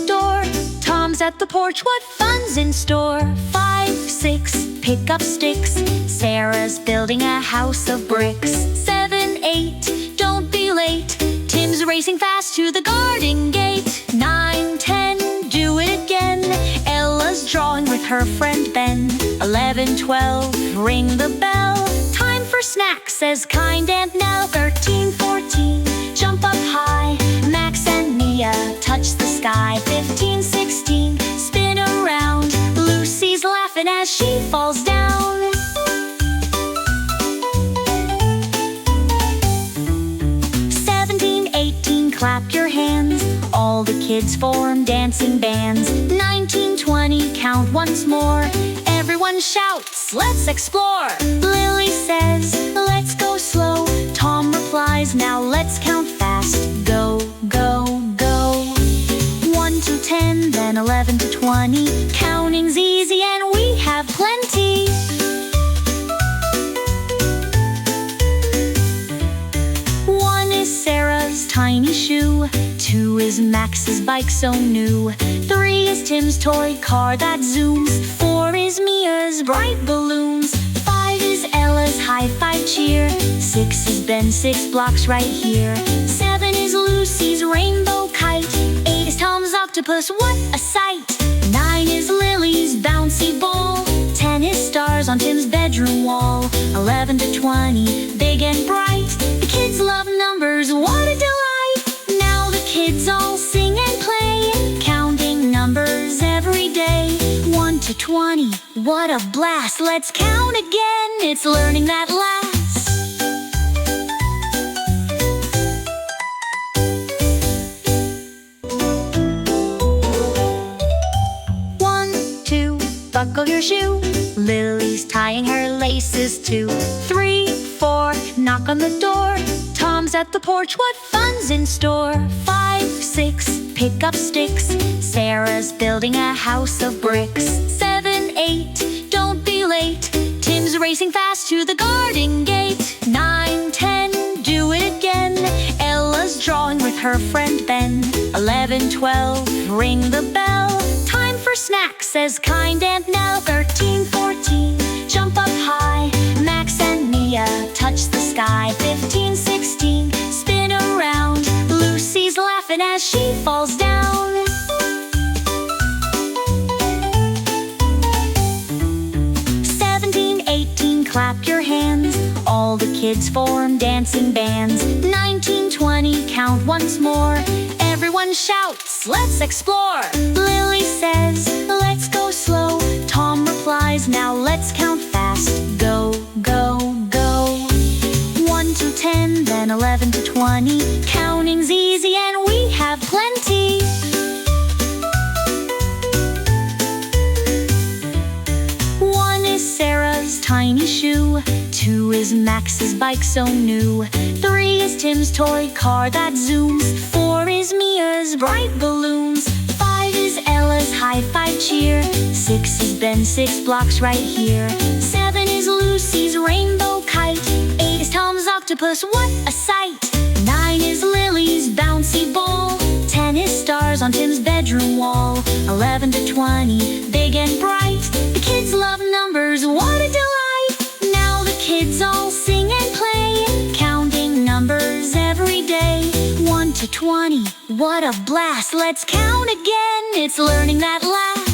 door. Tom's at the porch, what fun's in store? 5, 6, pick up sticks. Sarah's building a house of bricks. 7, 8, don't be late. Tim's racing fast to the garden gate. 9, 10, do it again. Ella's drawing with her friend Ben. 11, 12, ring the bell. Time for snacks, says kind Aunt Nell. 13, 14, jump up high. Max and Mia touch the sky. 15, 16, spin around. Lucy's laughing as she falls down. 17, 18, clap your hands. All the kids form dancing bands. 19, 20, count once more. Everyone shouts, let's explore. Lily says, let's go slow. Tom replies, now let's count fast. Go, go, go. 1 to 10, then 11 to 20. Counting's easy and we have plenty. 1 is Sarah's tiny shoe. 2 is Max's bike so new. 3 is Tim's toy car that zooms. 4 is Mia's bright balloons. 5 is Ella's high-five cheer. 6 is Ben's 6 blocks right here. 7 is Lucy's rainbow kite. 8 is Tom's octopus, what a sight. 9 is Lily's bouncy ball. 10 is stars on Tim's bedroom wall. 11 to 20, big and bright. The kids love numbers, what a delight. Now the kids all sing and play, counting numbers every day. 1 to 20, what a blast. Let's count again, it's learning that lasts. 1, 2, buckle your shoe. Lily's tying her laces too. 3, 4, knock on the door. Tom's at the porch, what fun's in store? 5, 6, pick up sticks. Sarah's building a house of bricks. 7, 8, don't be late. Tim's racing fast to the garden gate. 9, 10, do it again. Ella's drawing with her friend Ben. 11, 12, ring the bell. Time for snacks, says kind Aunt Nell. 13, 14, jump up high. Max and Mia touch the sky. 15, 16, spin around. Lucy's laughing as she falls down. 17, 18, clap your hands. All the kids form dancing bands. 19, 20, count once more. Everyone shouts, let's explore. Lily says, let's go slow. Tom replies, now let's count fast. Go, go, go. 1 to 10, then 11 to 20. Counting's easy and we have plenty. 1 is Sarah's tiny shoe. 2 is Max's bike so new. 3 is Tim's toy car that zooms. 4 is Mia's bright balloons. 5 is Ella's high-five cheer. 6 is Ben's 6 blocks right here. 7 is Lucy's rainbow kite. 8 is Tom's octopus, what a sight. 9 is Lily's bouncy ball. 10 is stars on Tim's bedroom wall. 11 to 20, big and bright. The kids love numbers, what a delight. Now the kids all sing and play, counting numbers every day. 1 to 20, what a blast. Let's count again, it's learning that lasts.